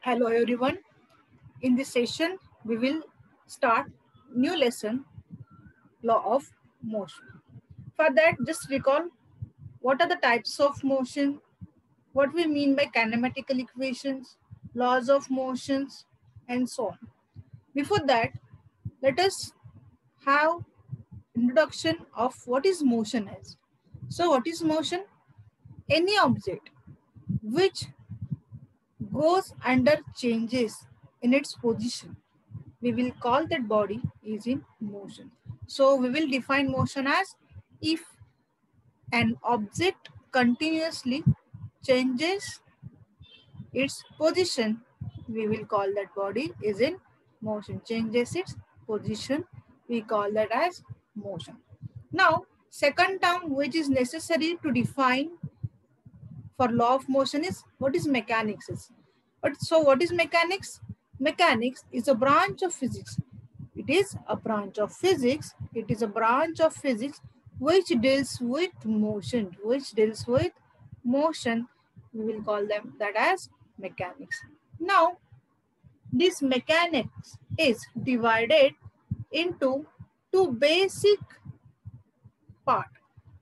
Hello everyone. In this session, we will start new lesson, law of motion. For that, just recall what are the types of motion, what we mean by kinematical equations, laws of motions, and so on. Before that, let us have introduction of what is motion is. So, what is motion? Any object which goes under changes in its position, we will call that body is in motion. So we will define motion as if an object continuously changes its position, we will call that body is in motion. Changes its position, we call that as motion. Now, second term which is necessary to define for law of motion is what is mechanics is. But so what is mechanics? Mechanics is a branch of physics. It is a branch of physics. It is a branch of physics which deals with motion. Which deals with motion. We will call them that as mechanics. Now, this mechanics is divided into two basic part.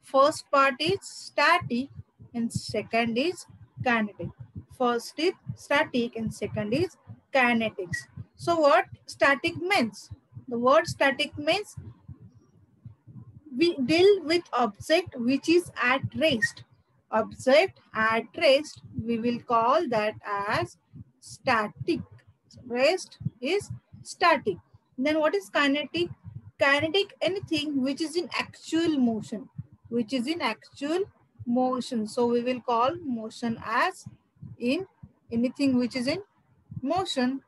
First part is static and second is kinetic. First is static and second is kinetics. So what static means? The word static means we deal with object which is at rest. Object at rest, we will call that as static. Rest is static. Then what is kinetic? Kinetic, anything which is in actual motion. Which is in actual motion. So we will call motion as in anything which is in motion,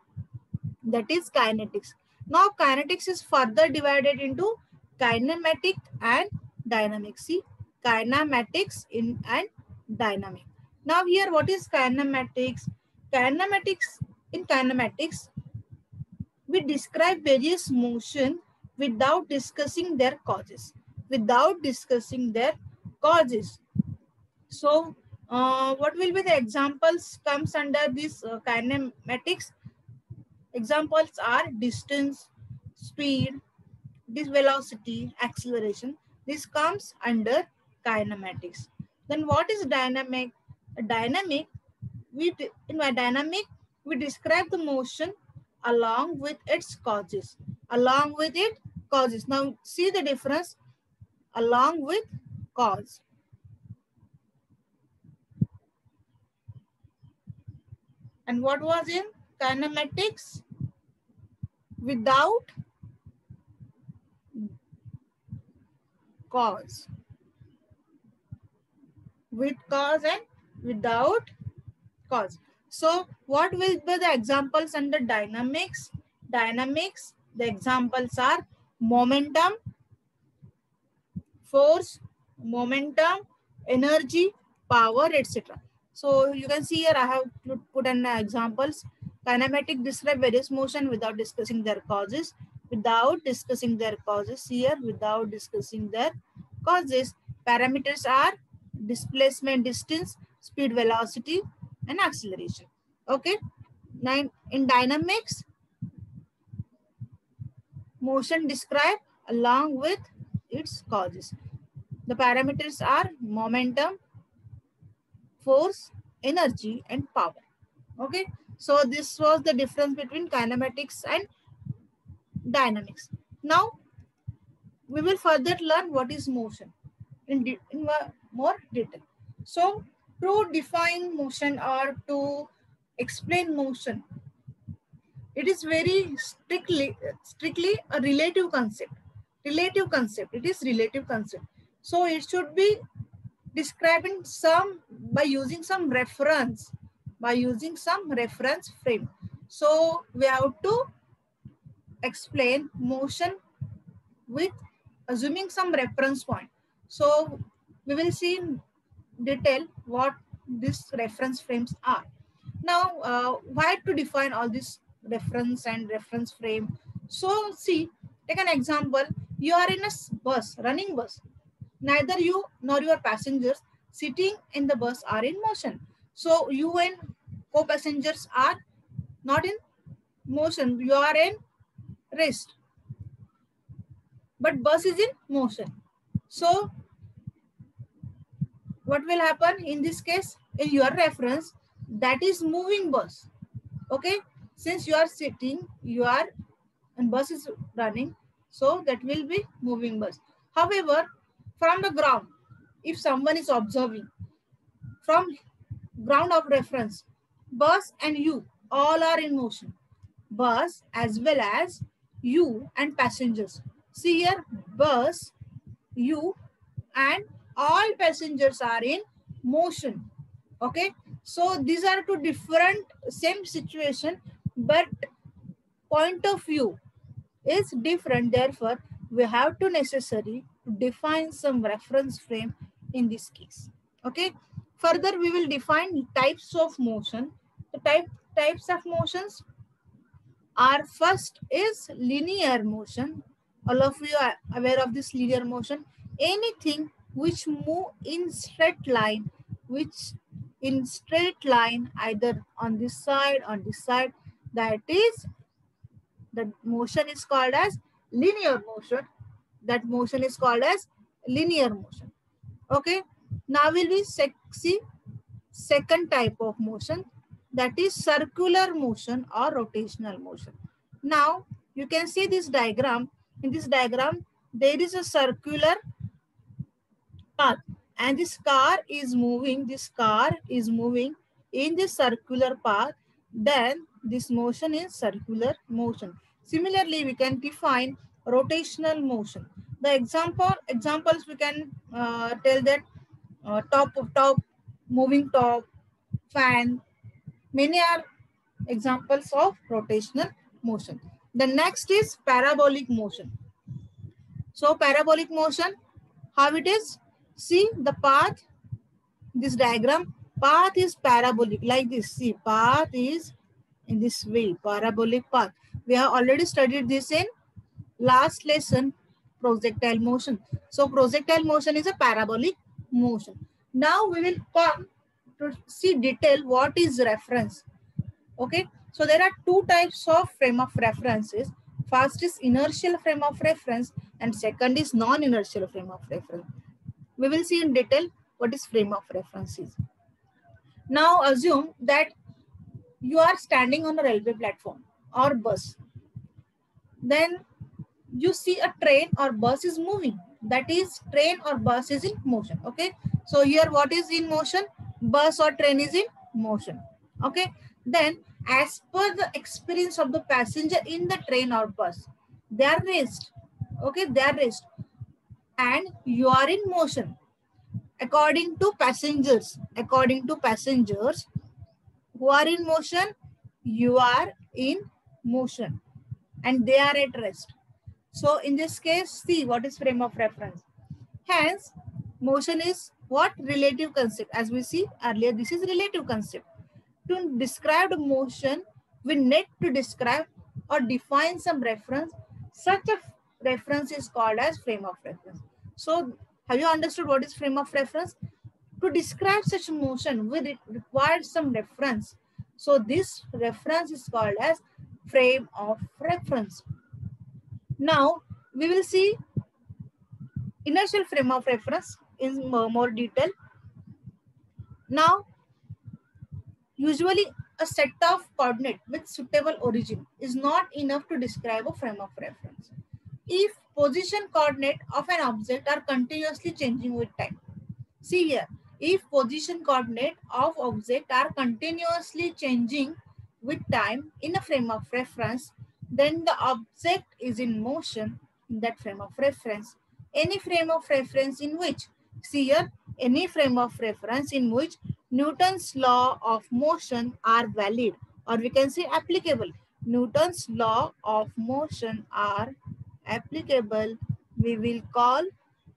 that is kinetics. Now kinetics is further divided into kinematic and dynamic. See, kinematics in and dynamic. Now here what is kinematics? Kinematics, in kinematics we describe various motion without discussing their causes. Without discussing their causes. So what will be the examples comes under this kinematics? Examples are distance, speed, this velocity, acceleration. This comes under kinematics. Then what is dynamic? Dynamic, in my dynamic, we describe the motion along with its causes. Along with it causes. Now see the difference. Along with cause. And what was in kinematics? Without cause. With cause and without cause. So what will be the examples under dynamics? Dynamics, the examples are momentum, force, momentum, energy, power, etc. So you can see here I have put an examples. Kinematic describe various motion without discussing their causes. Without discussing their causes here, without discussing their causes. Parameters are displacement, distance, speed, velocity, and acceleration. Okay. Now in dynamics, motion described along with its causes. The parameters are momentum, force, energy, and power. Okay. So this was the difference between kinematics and dynamics. Now we will further learn what is motion in more detail. So to define motion or to explain motion, it is very strictly a relative concept. Relative concept. It is relative concept. So it should be describing some by using some reference, frame. So we have to explain motion with assuming some reference point. So we will see in detail what these reference frames are. Now, why to define all this reference and reference frame? So see, take an example. You are in a bus, running bus. Neither you nor your passengers sitting in the bus are in motion. So you and co-passengers are not in motion. You are in rest, but bus is in motion. So what will happen in this case? In your reference, that is moving bus. Okay, since you are sitting, you are and bus is running, so that will be moving bus. However, from the ground, if someone is observing from ground of reference, bus and you all are in motion. Bus as well as you and passengers. See here, bus, you and all passengers are in motion. Okay, so these are two different same situation, but point of view is different. Therefore, we have to necessary to define some reference frame in this case. Okay. Further, we will define types of motion. The types of motions are, first is linear motion. All of you are aware of this linear motion. Anything which move in straight line, either on this side, that is, the motion is called as linear motion. That motion is called as linear motion. Okay. Now will be see second type of motion, that is circular motion or rotational motion. Now you can see this diagram. In this diagram, there is a circular path and this car is moving. In this circular path. Then this motion is circular motion. Similarly, we can define rotational motion. The examples we can tell that top, moving top, fan. Many are examples of rotational motion. The next is parabolic motion. So parabolic motion, how it is? See the path, this diagram, path is parabolic like this. See, path is in this way, parabolic path. We have already studied this in last lesson, projectile motion. So projectile motion is a parabolic motion. Now we will come to see detail what is reference. Okay, so there are two types of frame of references. First is inertial frame of reference and second is non-inertial frame of reference. We will see in detail what is frame of reference is. Now assume that you are standing on a railway platform or bus. Then you see a train or bus is moving. That is, train or bus is in motion. Okay, so here what is in motion? Bus or train is in motion. Okay, then as per the experience of the passenger in the train or bus, they are rest. Okay, they are rest and you are in motion. According to passengers who are in motion, you are in motion and they are at rest. So in this case, see what is frame of reference. Hence, motion is what? Relative concept. As we see earlier, this is relative concept. To describe the motion, we need to describe or define some reference. Such a reference is called as frame of reference. So have you understood what is frame of reference? To describe such motion, we require some reference. So this reference is called as frame of reference. Now we will see inertial frame of reference in more detail. Now, usually a set of coordinate with suitable origin is not enough to describe a frame of reference. If position coordinate of an object are continuously changing with time. See here, if position coordinate of object are continuously changing with time in a frame of reference, then the object is in motion in that frame of reference. Any frame of reference in which, see here, any frame of reference in which Newton's law of motion are valid, or we can say applicable. Newton's law of motion are applicable, we will call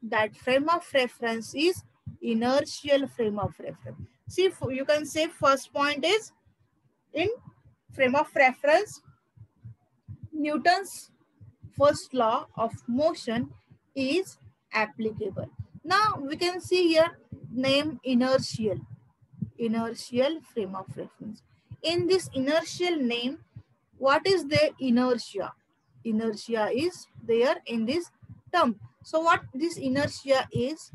that frame of reference is inertial frame of reference. See, you can say first point is in frame of reference, Newton's first law of motion is applicable. Now we can see here name inertial frame of reference. In this inertial name, what is the inertia? Inertia is there in this term. So what this inertia is?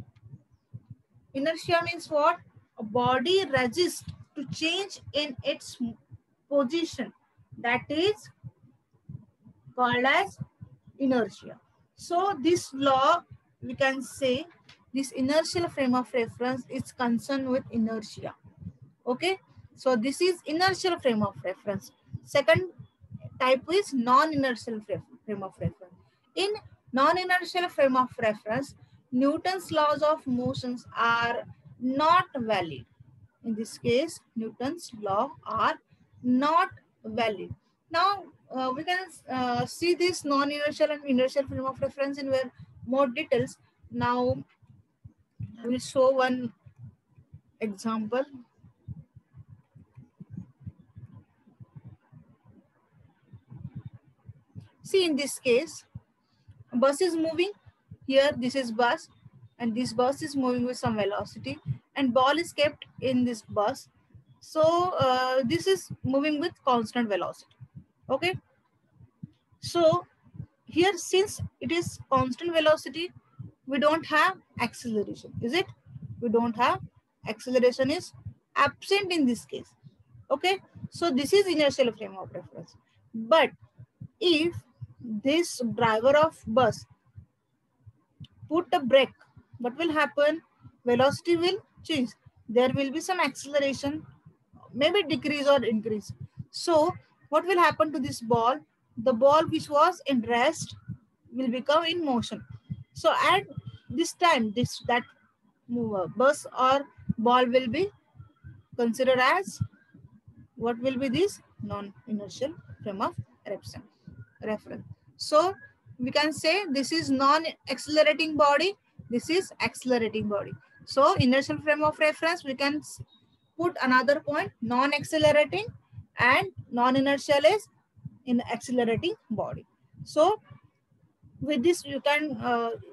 Inertia means what? A body resists to change in its position. That is called as inertia. So this law, we can say, this inertial frame of reference is concerned with inertia. Okay, so this is inertial frame of reference. Second type is non-inertial frame of reference. In non-inertial frame of reference, Newton's laws of motions are not valid. In this case, Newton's law are not valid. Now we can see this non-inertial and inertial frame of reference in more details. Now I will show one example. See, in this case, bus is moving. Here, this is bus, and this bus is moving with some velocity, and ball is kept in this bus. So this is moving with constant velocity. Okay. So here, since it is constant velocity, we don't have acceleration, is it? We don't have acceleration, is absent in this case. Okay. So this is inertial frame of reference. But if this driver of bus put a brake, what will happen? Velocity will change. There will be some acceleration, maybe decrease or increase. So what will happen to this ball? The ball which was in rest will become in motion. So at this time, that bus or ball will be considered as, what will be this? Non-inertial frame of reference. So we can say this is non-accelerating body, this is accelerating body. So inertial frame of reference, we can put another point, non-accelerating and non-inertial is in accelerating body. So with this, you can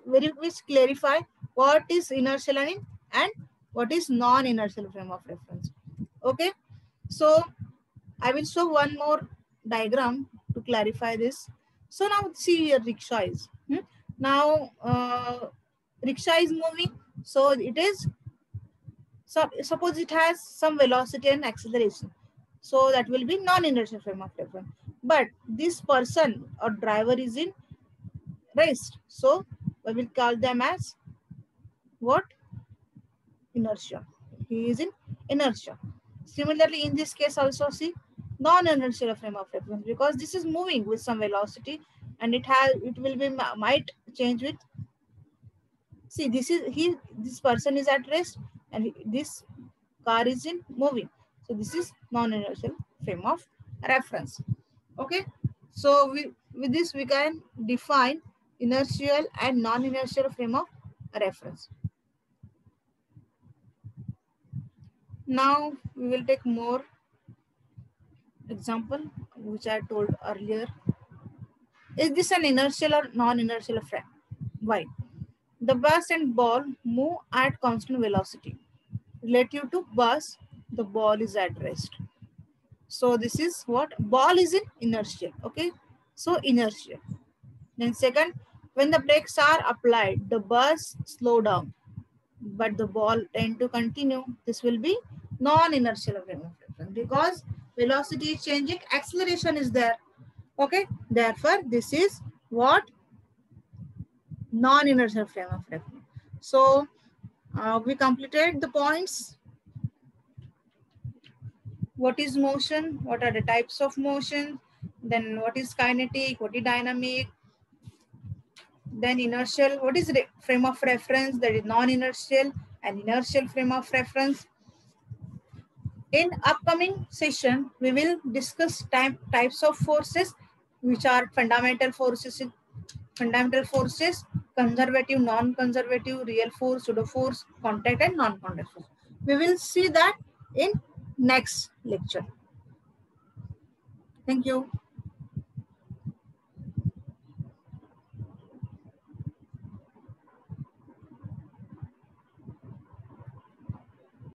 very much clarify what is inertial and what is non-inertial frame of reference. Okay, so I will show one more diagram to clarify this. So now see here, rickshaw is. Now rickshaw is moving. So it is, suppose it has some velocity and acceleration. So that will be non-inertial frame of reference. But this person or driver is in rest. So we will call them as what? Inertia. He is in inertia. Similarly, in this case also, see, non-inertial frame of reference, because this is moving with some velocity and it will be, might change with, see, this person is at rest and this car is in moving. So this is non-inertial frame of reference. Okay, so with this we can define inertial and non-inertial frame of reference. Now we will take more example which I told earlier. Is this an inertial or non-inertial frame? Why? The bus and ball move at constant velocity. Relative to bus, the ball is at rest. So this is what? Ball is in inertia. Okay, so inertia. Then second, when the brakes are applied, the bus slow down, but the ball tend to continue. This will be non-inertial frame of reference because velocity is changing, acceleration is there. Okay, therefore this is what? Non-inertial frame of reference. So we completed the points. What is motion? What are the types of motion? Then what is kinetic? What is dynamic? Then inertial. What is the frame of reference? That is non-inertial and inertial frame of reference. In upcoming session, we will discuss types of forces, which are fundamental forces, conservative, non-conservative, real force, pseudo force, contact and non-contact force. We will see that in next lecture. Thank you.